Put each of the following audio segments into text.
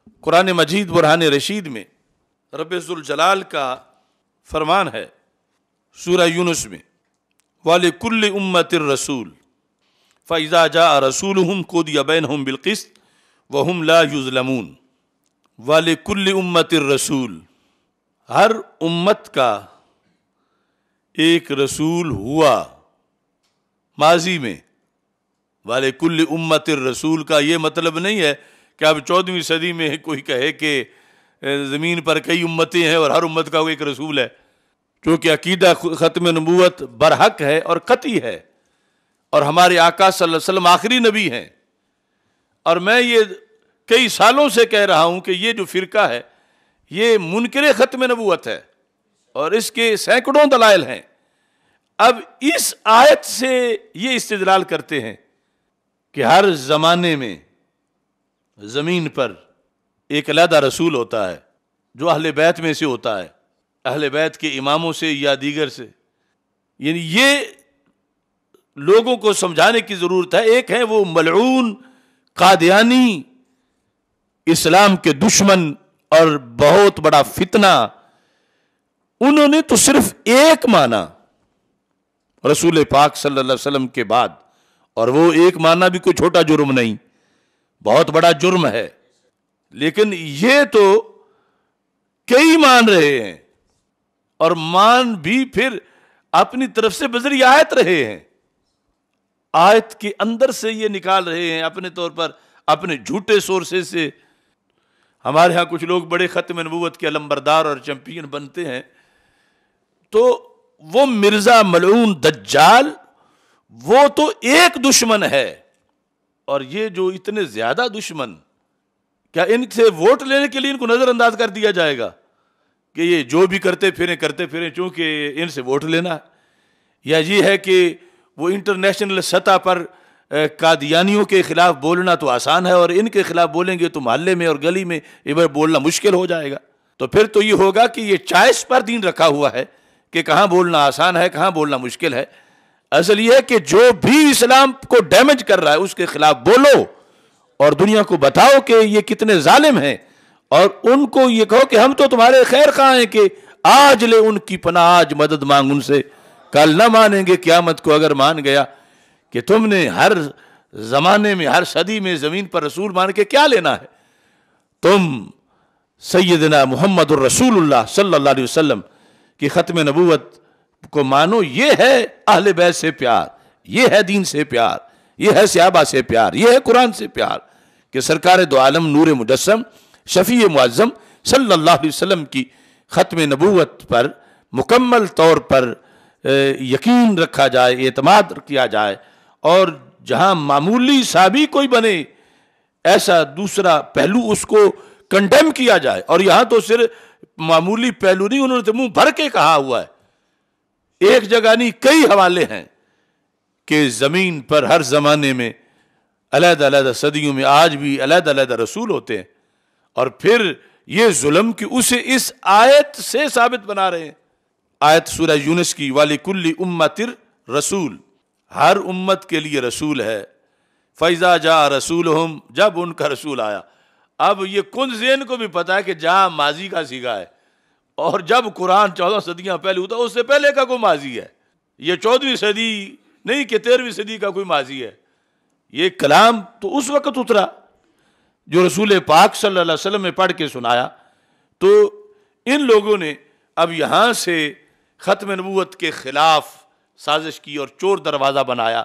قرآن مجید برہان رشید میں رب ذوالجلال کا فرمان ہے سورہ یونس میں، وَلِكُلِّ أُمَّةٍ رَسُولٌ فَإِذَا جَاءَ رَسُولُهُمْ قُضِيَ بَيْنَهُمْ بِالْقِسْطِ وَهُمْ لَا يُظْلَمُونَ۔ وَلِكُلِّ أُمَّةٍ رَسُولٌ، ہر امت کا ایک رسول ہوا ماضی میں۔ وَلِكُلِّ أُمَّةٍ رسول کا یہ مطلب نہیں ہے کہ اب 14ویں صدی میں کوئی کہے کہ زمین پر کئی امتیں ہیں اور ہر امت کا ایک رسول ہے، کیونکہ عقیدہ ختم نبوت برحق ہے اور قطعی ہے، اور ہمارے آقا صلی اللہ علیہ وسلم آخری نبی ہیں۔ اور میں یہ کئی سالوں سے کہہ رہا ہوں کہ یہ جو فرقہ ہے یہ منکر ختم نبوت ہے اور اس کے سینکڑوں دلائل ہیں۔ اب اس آیت سے یہ استدلال کرتے ہیں کہ ہر زمانے میں زمین پر ایک علیحدہ رسول ہوتا ہے جو اہل بیت میں سے ہوتا ہے، اہل بیت کے اماموں سے یا دیگر سے۔ یعنی یہ لوگوں کو سمجھانے کی ضرورت ہے۔ ایک ہے وہ ملعون قادیانی، اسلام کے دشمن اور بہت بڑا فتنہ، انہوں نے تو صرف ایک مانا رسول پاک صلی اللہ علیہ وسلم کے بعد، اور وہ ایک مانا بھی کوئی چھوٹا جرم نہیں، بہت بڑا جرم ہے۔ لیکن یہ تو کئی مان رہے ہیں، اور مان بھی پھر اپنی طرف سے بذریعہ آیت رہے ہیں، آیت کے اندر سے یہ نکال رہے ہیں اپنے طور پر، اپنے جھوٹے سورسز سے۔ ہمارے ہاں کچھ لوگ بڑے ختم نبوت کے علمبردار اور چیمپئن بنتے ہیں، تو وہ مرزا ملعون دجال وہ تو ایک دشمن ہے، اور یہ جو اتنے زیادہ دشمن، کیا ان سے ووٹ لینے کے لیے ان کو نظر انداز کر دیا جائے گا کہ یہ جو بھی کرتے پھریں چونکہ ان سے ووٹ لینا ہے؟ یا یہ ہے کہ وہ انٹرنیشنل سطح پر قادیانیوں کے خلاف بولنا تو آسان ہے، اور ان کے خلاف بولیں گے تو محلے میں اور گلی میں بولنا مشکل ہو جائے گا؟ تو پھر تو یہ ہوگا کہ یہ چوائس پر دین رکھا ہوا ہے کہ کہاں بولنا آسان ہے، کہاں بولنا مشکل ہے۔ اصل یہ ہے کہ جو بھی اسلام کو ڈیمیج کر رہا ہے اس کے خلاف بولو، اور دنیا کو بتاؤ کہ یہ کتنے ظالم ہیں، اور ان کو یہ کہو کہ ہم تو تمہارے خیر خواہ ہیں، کہ آج لے ان کی پناہ، آج مدد مانگ ان سے، کل نہ مانیں گے قیامت کو اگر مان گیا۔ کہ تم نے ہر زمانے میں، ہر صدی میں زمین پر رسول مان کے کیا لینا ہے؟ تم سیدنا محمد الرسول اللہ صلی اللہ علیہ وسلم کی ختم نبوت کو مانو۔ یہ ہے اہل بیت سے پیار، یہ ہے دین سے پیار، یہ ہے صحابہ سے پیار، یہ ہے قرآن سے پیار، کہ سرکار دو عالم نور مجسم شفیع معظم صلی اللہ علیہ وسلم کی ختم نبوت پر مکمل طور پر یقین رکھا جائے، اعتماد کیا جائے، اور جہاں معمولی سا بھی کوئی بنے ایسا دوسرا پہلو اس کو کنڈیم کیا جائے۔ اور یہاں تو صرف معمولی پہلو نہیں، انہوں نے تو منہ بھر کے کہا ہوا ہے، ایک جگہ نہیں کئی حوالے ہیں، کہ زمین پر ہر زمانے میں علیحدہ علیحدہ صدیوں میں آج بھی علیحدہ علیحدہ رسول ہوتے ہیں، اور پھر یہ ظلم کی اسے اس آیت سے ثابت بنا رہے ہیں۔ آیت سورہ یونس کی، وَلِكُلِّ أُمَّةٍ رسول، ہر امت کے لیے رسول ہے۔ فَإِذَا جَاءَ رَسُولُهُمْ، جب ان کا رسول آیا۔ اب یہ کن ذہن کو بھی پتا ہے کہ جہاں ماضی کا سیگا ہے، اور جب قرآن 14 صدیاں پہلے ہوتا اس سے پہلے کا کوئی ماضی ہے، یہ 14ویں صدی نہیں کہ 13ویں صدی کا کوئی ماضی ہے۔ یہ کلام تو اس وقت اترا جو رسول پاک صلی اللہ علیہ وسلم نے پڑھ کے سنایا۔ تو ان لوگوں نے اب یہاں سے ختم نبوت کے خلاف سازش کی اور چور دروازہ بنایا،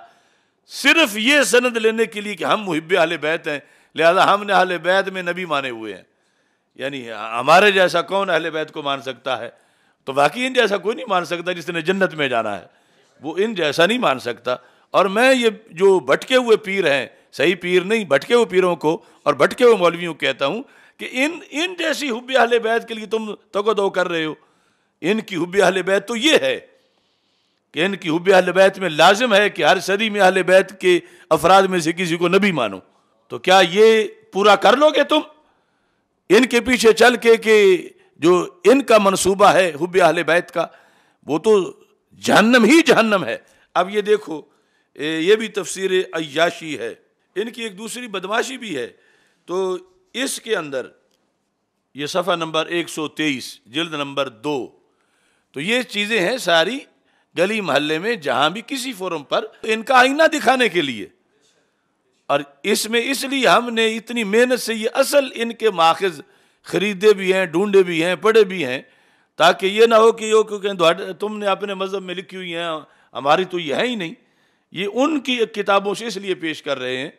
صرف یہ سند لینے کے لیے کہ ہم محب اہل بیت ہیں، لہذا ہم نے اہل بیت میں نبی مانے ہوئے ہیں۔ یعنی ہمارے جیسا کون اہل بیت کو مان سکتا ہے؟ تو واقعی ان جیسا کوئی نہیں مان سکتا جس نے جنت میں جانا ہے، وہ ان جیسا نہیں مان سکتا۔ اور میں یہ جو بھٹکے ہوئے پیر ہیں، صحیح پیر نہیں، بھٹکے ہوئے پیروں کو اور بھٹکے ہوئے مولویوں کو کہتا ہوں کہ ان جیسی حب اہل بیت کے لیے تم تگو کر رہے ہو۔ ان کی حب اہل بیت تو یہ ہے کہ ان کی حب اہل بیت میں لازم ہے کہ ہر صدی میں اہل بیت کے افراد میں سے کسی کو نبی مانو۔ تو کیا یہ پورا کر لو گے تم ان کے پیچھے چل کے کہ جو ان کا منصوبہ ہے حب اہل بیت کا، وہ تو جہنم ہی جہنم ہے۔ اب یہ دیکھو، یہ بھی تفسیر عیاشی ہے، ان کی ایک دوسری بدماشی بھی ہے۔ تو اس کے اندر یہ صفحہ نمبر 123 جلد نمبر 2. تو یہ چیزیں ہیں ساری گلی محلے میں جہاں بھی کسی فورم پر ان کا آئینہ دکھانے کے لیے. اور اس میں اس لیے ہم نے اتنی محنت سے یہ اصل ان کے ماخذ خریدے بھی ہیں، ڈھونڈے بھی ہیں، پڑھے بھی ہیں، تاکہ یہ نہ ہو کہ یہ تم نے اپنے مذہب میں لکھی ہوئی ہیں، ہماری تو یہ ہے ہی نہیں. یہ ان کی کتابوں سے اس لیے پیش کر رہے ہیں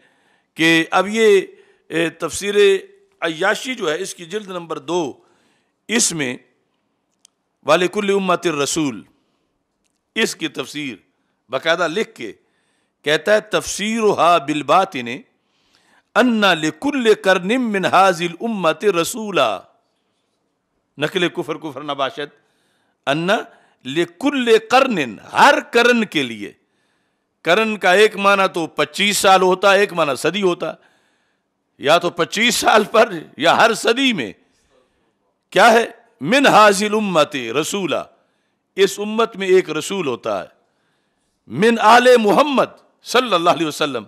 کہ اب یہ تفسیر عیاشی جو ہے اس کی جلد نمبر 2 اس میں وَلِكُلِّ أُمَّةٍ الرَّسُولِ اس کی تفسیر باقاعدہ لکھ کے کہتا ہے تفسیرها بالباطن ان لكل قرن من هذه الامه رسولا. نقل کفر نباشد ان لكل قرن ہر قرن کے لیے. قرن کا ایک معنی تو 25 سال ہوتا ہے، ایک معنی صدی ہوتا ہے. یا تو 25 سال پر یا ہر صدی میں کیا ہے من هذه الامه رسولا، اس امت میں ایک رسول ہوتا ہے. من آل محمد صلی اللہ علیہ وسلم،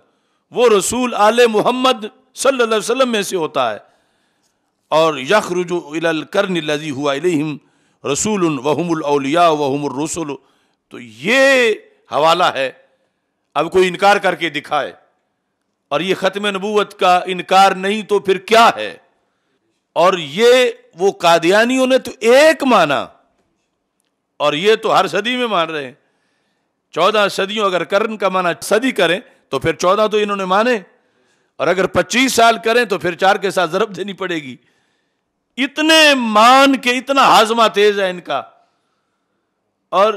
وہ رسول آل محمد صلی اللہ علیہ وسلم میں سے ہوتا ہے. اور یخرج الی القرن الذی هو الیہم رسول وهم الاولیاء وهم الرسل. تو یہ حوالہ ہے. اب کوئی انکار کر کے دکھائے اور یہ ختم نبوت کا انکار نہیں تو پھر کیا ہے. اور یہ وہ قادیانیوں نے تو ایک مانا اور یہ تو ہر صدی میں مان رہے ہیں. 14 صدیوں اگر قرن کا معنی صدی کریں تو پھر 14 تو انہوں نے مانے، اور اگر 25 سال کریں تو پھر 4 کے ساتھ ضرب دینی پڑے گی. اتنے مان کے اتنا ہاضمہ تیز ہے ان کا. اور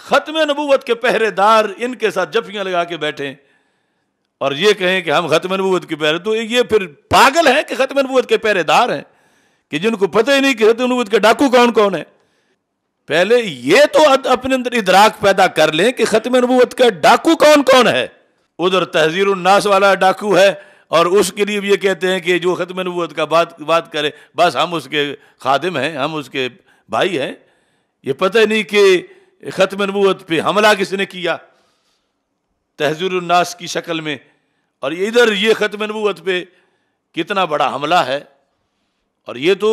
ختم نبوت کے پہرے دار ان کے ساتھ جفیاں لگا کے بیٹھے اور یہ کہیں کہ ہم ختم نبوت کے پہرے، تو یہ پھر پاگل ہیں کہ ختم نبوت کے پہرے دار ہیں کہ جن کو پتہ ہی نہیں کہ ختم نبوت کے ڈاکو کون کون ہے. پہلے یہ تو اپنے اندر ادراک پیدا کر لیں کہ ختم نبوت کا ڈاکو کون کون ہے. ادھر تحذیر الناس والا ڈاکو ہے اور اس کے لیے بھی یہ کہتے ہیں کہ جو ختم نبوت کا بات کرے بس ہم اس کے خادم ہیں، ہم اس کے بھائی ہیں. یہ پتہ ہی نہیں کہ ختم نبوت پہ حملہ کس نے کیا تحذیر الناس کی شکل میں، اور ادھر یہ ختم نبوت پہ کتنا بڑا حملہ ہے. اور یہ تو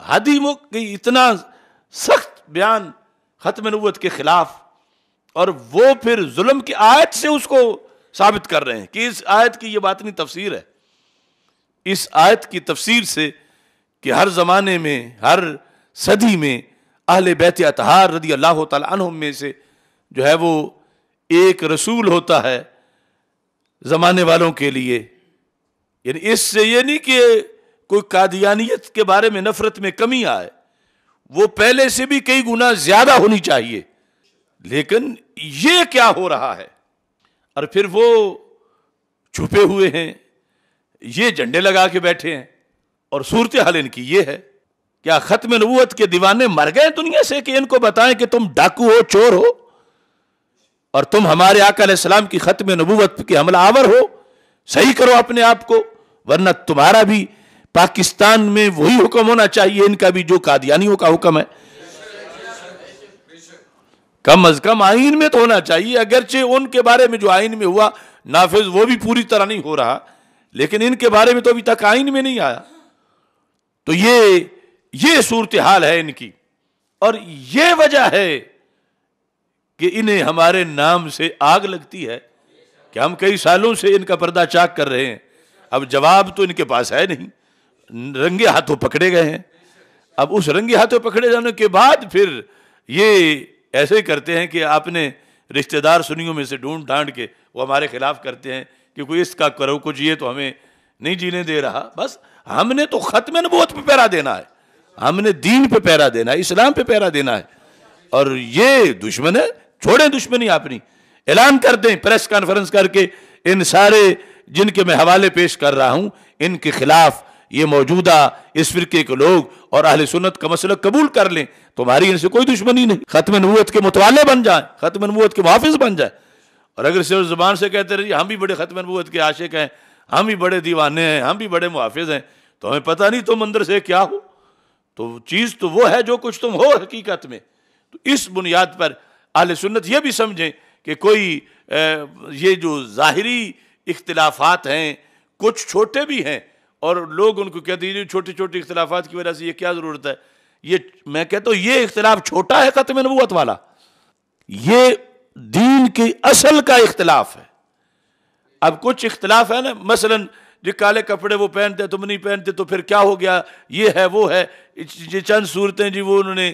حد ہی اتنا سخت بیان ختم نبوت کے خلاف، اور وہ پھر ظلم کی آیت سے اس کو ثابت کر رہے ہیں کہ اس آیت کی یہ باطنی تفسیر ہے. اس آیت کی تفسیر سے کہ ہر زمانے میں ہر صدی میں اہل بیت اطہار رضی اللہ تعالی عنہم میں سے جو ہے وہ ایک رسول ہوتا ہے زمانے والوں کے لیے. یعنی اس سے یہ نہیں کہ کوئی قادیانیت کے بارے میں نفرت میں کمی آئے، وہ پہلے سے بھی کئی گنا زیادہ ہونی چاہیے، لیکن یہ کیا ہو رہا ہے. اور پھر وہ چھپے ہوئے ہیں، یہ جھنڈے لگا کے بیٹھے ہیں، اور صورتحال ان کی یہ ہے. کیا ختم نبوت کے دیوانے مر گئے دنیا سے کہ ان کو بتائیں کہ تم ڈاکو ہو، چور ہو، اور تم ہمارے آقا علیہ السلام کی ختم نبوت کے حملہ آور ہو؟ صحیح کرو اپنے آپ کو، ورنہ تمہارا بھی پاکستان میں وہی حکم ہونا چاہیے ان کا بھی جو قادیانیوں کا حکم ہے. کم از کم آئین میں تو ہونا چاہیے، اگرچہ ان کے بارے میں جو آئین میں ہوا نافذ وہ بھی پوری طرح نہیں ہو رہا، لیکن ان کے بارے میں تو ابھی تک آئین میں نہیں آیا. تو یہ صورتحال ہے ان کی، اور یہ وجہ ہے کہ انہیں ہمارے نام سے آگ لگتی ہے کہ ہم کئی سالوں سے ان کا پردہ چاک کر رہے ہیں. اب جواب تو ان کے پاس ہے نہیں، رنگے ہاتھوں پکڑے گئے ہیں. اب اس رنگے ہاتھوں پکڑے جانے کے بعد پھر یہ ایسے کرتے ہیں کہ اپنے رشتہ دار سنیوں میں سے ڈھونڈ ڈھانڈ کے وہ ہمارے خلاف کرتے ہیں کہ کوئی اس کا کرو کچھ، یہ تو ہمیں نہیں جینے دے رہا. بس ہم نے تو ختم نبوت پہ پیرا دینا ہے، ہم نے دین پہ پیرا دینا ہے، اسلام پہ پیرا دینا ہے. اور یہ دشمن ہے، چھوڑیں دشمنی اپنی، اعلان کر دیں پریس کانفرنس کر کے ان سارے جن کے میں حوالے پیش کر رہا ہوں ان کے خلاف یہ موجودہ اس فرقے کے لوگ اور اہل سنت کا مسئلہ قبول کر لیں، تمہاری ان سے کوئی دشمنی نہیں. ختم نبوت کے متوالے بن جائیں، ختم نبوت کے محافظ بن جائیں. اور اگر صرف زبان سے کہتے رہیے ہم بھی بڑے ختم نبوت کے عاشق ہیں، ہم بھی بڑے دیوانے ہیں، ہم بھی بڑے محافظ ہیں، تو ہمیں پتہ نہیں تم اندر سے کیا ہو. تو چیز تو وہ ہے جو کچھ تم ہو حقیقت میں. تو اس بنیاد پر اہل سنت یہ بھی سمجھیں کہ کوئی یہ جو ظاہری اختلافات ہیں کچھ چھوٹے بھی ہیں اور لوگ ان کو کہتے ہیں چھوٹے چھوٹے اختلافات کی وجہ سے یہ کیا ضرورت ہے. یہ میں کہتا ہوں یہ اختلاف چھوٹا ہے ختم نبوت والا، یہ دین کی اصل کا اختلاف ہے. اب کچھ اختلاف ہے نا، مثلا جو کالے کپڑے وہ پہنتے تم نہیں پہنتے تو پھر کیا ہو گیا، یہ ہے وہ ہے. یہ چند صورتیں جی وہ انہوں نے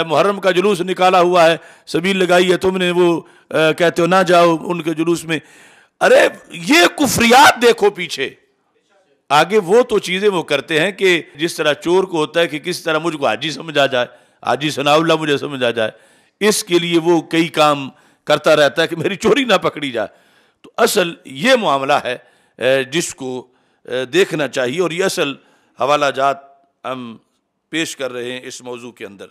محرم کا جلوس نکالا ہوا ہے، سبیل لگائی ہے، تم نے وہ کہتے ہو نہ جاؤ ان کے جلوس میں. ارے یہ کفریات دیکھو پیچھے. آگے وہ تو چیزیں وہ کرتے ہیں کہ جس طرح چور کو ہوتا ہے کہ کس طرح مجھ کو حاجی سمجھا جائے، حاجی ثناء اللہ مجھے سمجھا جائے، اس کے لیے وہ کئی کام کرتا رہتا ہے کہ میری چوری نہ پکڑی جائے. تو اصل یہ معاملہ ہے جس کو دیکھنا چاہیے، اور یہ اصل حوالہ جات ہم پیش کر رہے ہیں اس موضوع کے اندر.